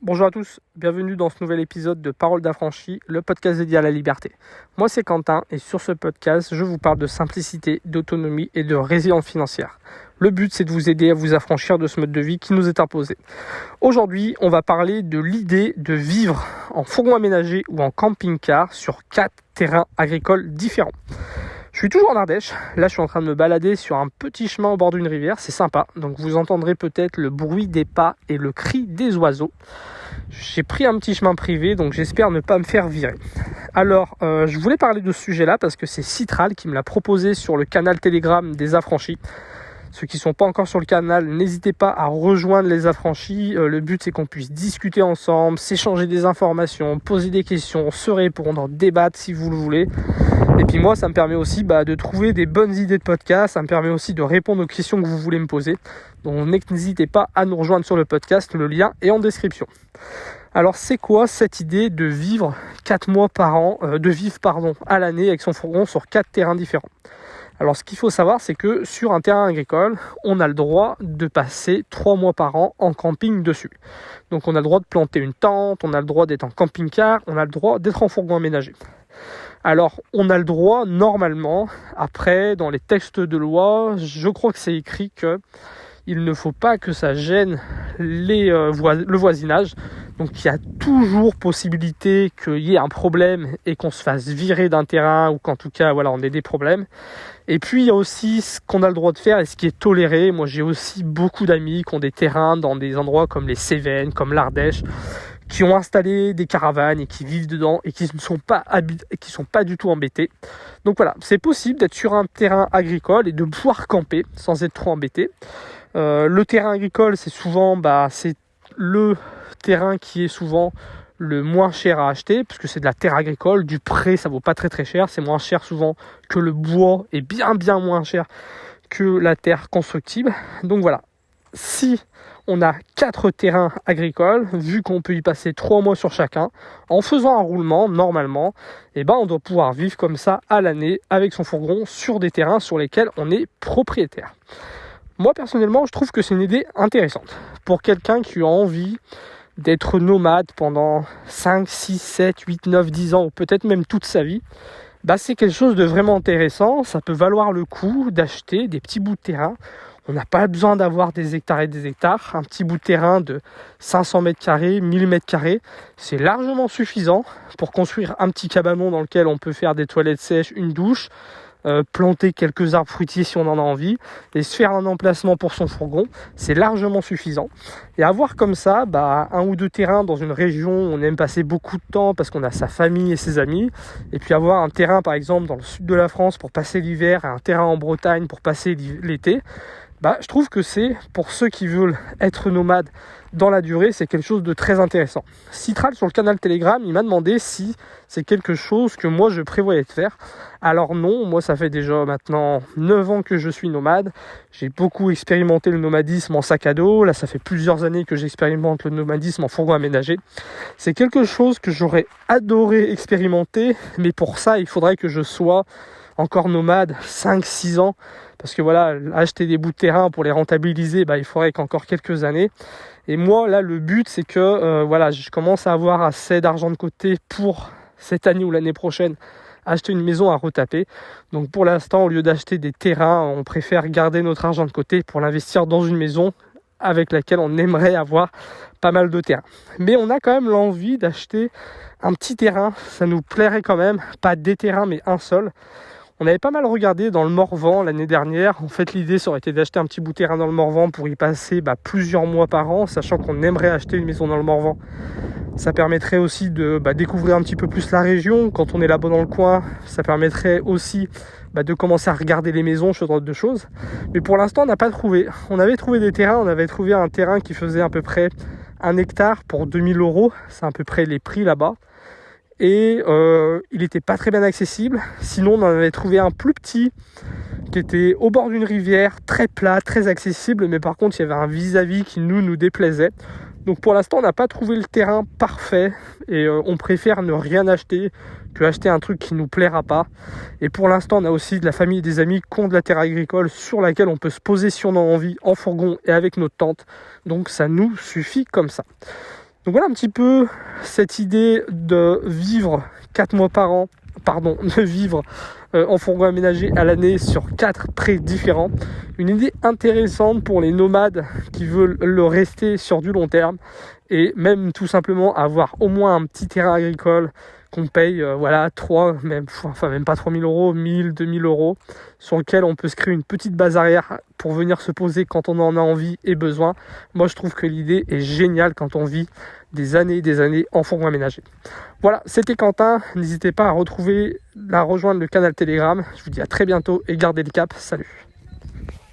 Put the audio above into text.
Bonjour à tous, bienvenue dans ce nouvel épisode de Paroles d'affranchi, le podcast dédié à la liberté. Moi c'est Quentin et sur ce podcast, je vous parle de simplicité, d'autonomie et de résilience financière. Le but c'est de vous aider à vous affranchir de ce mode de vie qui nous est imposé. Aujourd'hui, on va parler de l'idée de vivre en fourgon aménagé ou en camping-car sur 4 terrains agricoles différents. Je suis toujours en Ardèche, là je suis en train de me balader sur un petit chemin au bord d'une rivière, c'est sympa, donc vous entendrez peut-être le bruit des pas et le cri des oiseaux. J'ai pris un petit chemin privé, donc j'espère ne pas me faire virer. Alors, je voulais parler de ce sujet-là parce que c'est Citral qui me l'a proposé sur le canal Telegram des affranchis. Ceux qui ne sont pas encore sur le canal, n'hésitez pas à rejoindre les affranchis. Le but, c'est qu'on puisse discuter ensemble, s'échanger des informations, poser des questions, se répondre, débattre si vous le voulez. Et puis moi, ça me permet aussi de trouver des bonnes idées de podcast. Ça me permet aussi de répondre aux questions que vous voulez me poser. Donc n'hésitez pas à nous rejoindre sur le podcast. Le lien est en description. Alors c'est quoi cette idée de vivre 4 mois par an, à l'année avec son fourgon sur 4 terrains différents? Alors ce qu'il faut savoir, c'est que sur un terrain agricole, on a le droit de passer 3 mois par an en camping dessus. Donc on a le droit de planter une tente, on a le droit d'être en camping-car, on a le droit d'être en fourgon aménagé. Alors on a le droit normalement, après dans les textes de loi, je crois que c'est écrit que il ne faut pas que ça gêne le voisinage. Donc il y a toujours possibilité qu'il y ait un problème et qu'on se fasse virer d'un terrain ou qu'en tout cas on ait des problèmes. Et puis il y a aussi ce qu'on a le droit de faire et ce qui est toléré. Moi j'ai aussi beaucoup d'amis qui ont des terrains dans des endroits comme les Cévennes, comme l'Ardèche, qui ont installé des caravanes et qui vivent dedans et qui ne sont pas du tout embêtés. Donc voilà, c'est possible d'être sur un terrain agricole et de pouvoir camper sans être trop embêté. Le terrain agricole, c'est souvent c'est le terrain qui est souvent le moins cher à acheter, puisque c'est de la terre agricole, du pré, ça vaut pas très très cher, c'est moins cher souvent que le bois et bien moins cher que la terre constructible. Donc voilà, si on a 4 terrains agricoles, vu qu'on peut y passer 3 mois sur chacun, en faisant un roulement normalement, on doit pouvoir vivre comme ça à l'année avec son fourgon sur des terrains sur lesquels on est propriétaire. Moi personnellement, je trouve que c'est une idée intéressante pour quelqu'un qui a envie d'être nomade pendant 5, 6, 7, 8, 9, 10 ans ou peut-être même toute sa vie. C'est quelque chose de vraiment intéressant. Ça peut valoir le coup d'acheter des petits bouts de terrain. On n'a pas besoin d'avoir des hectares et des hectares. Un petit bout de terrain de 500 mètres carrés, 1000 mètres carrés, c'est largement suffisant pour construire un petit cabanon dans lequel on peut faire des toilettes sèches, une douche, planter quelques arbres fruitiers si on en a envie et se faire un emplacement pour son fourgon, c'est largement suffisant. Et avoir comme ça un ou deux terrains dans une région où on aime passer beaucoup de temps parce qu'on a sa famille et ses amis, et puis avoir un terrain par exemple dans le sud de la France pour passer l'hiver et un terrain en Bretagne pour passer l'été, je trouve que c'est, pour ceux qui veulent être nomades dans la durée, c'est quelque chose de très intéressant. Citral sur le canal Telegram, il m'a demandé si c'est quelque chose que moi je prévoyais de faire. Alors non, moi ça fait déjà maintenant 9 ans que je suis nomade. J'ai beaucoup expérimenté le nomadisme en sac à dos. Là ça fait plusieurs années que j'expérimente le nomadisme en fourgon aménagé. C'est quelque chose que j'aurais adoré expérimenter, mais pour ça il faudrait que je sois encore nomade 5-6 ans. Parce que acheter des bouts de terrain pour les rentabiliser, il faudrait qu'encore quelques années. Et moi, là, le but, c'est que je commence à avoir assez d'argent de côté pour cette année ou l'année prochaine acheter une maison à retaper. Donc pour l'instant, au lieu d'acheter des terrains, on préfère garder notre argent de côté pour l'investir dans une maison avec laquelle on aimerait avoir pas mal de terrain. Mais on a quand même l'envie d'acheter un petit terrain. Ça nous plairait quand même, pas des terrains, mais un seul. On avait pas mal regardé dans le Morvan l'année dernière. En fait, l'idée, ça aurait été d'acheter un petit bout de terrain dans le Morvan pour y passer plusieurs mois par an, sachant qu'on aimerait acheter une maison dans le Morvan. Ça permettrait aussi de découvrir un petit peu plus la région. Quand on est là-bas dans le coin, ça permettrait aussi de commencer à regarder les maisons, ce genre de choses. Mais pour l'instant, on n'a pas trouvé. On avait trouvé des terrains. On avait trouvé un terrain qui faisait à peu près 1 hectare pour 2000 €. C'est à peu près les prix là-bas. Et il n'était pas très bien accessible. Sinon on en avait trouvé un plus petit qui était au bord d'une rivière, très plat, très accessible, mais par contre il y avait un vis-à-vis qui nous déplaisait. Donc pour l'instant on n'a pas trouvé le terrain parfait et on préfère ne rien acheter que acheter un truc qui nous plaira pas. Et pour l'instant on a aussi de la famille et des amis qui ont de la terre agricole sur laquelle on peut se poser si on a envie en fourgon et avec notre tente. Donc ça nous suffit comme ça. Donc voilà un petit peu cette idée de vivre 4 mois par an, de vivre en fourgon aménagé à l'année sur 4 prêts différents. Une idée intéressante pour les nomades qui veulent le rester sur du long terme et même tout simplement avoir au moins un petit terrain agricole qu'on paye 3, même pas 3 000 euros, 1 000, 2 000 euros, sur lequel on peut se créer une petite base arrière pour venir se poser quand on en a envie et besoin. Moi je trouve que l'idée est géniale quand on vit des années en fourgon aménagé. Voilà, c'était Quentin, n'hésitez pas à rejoindre le canal Telegram. Je vous dis à très bientôt et gardez le cap, salut.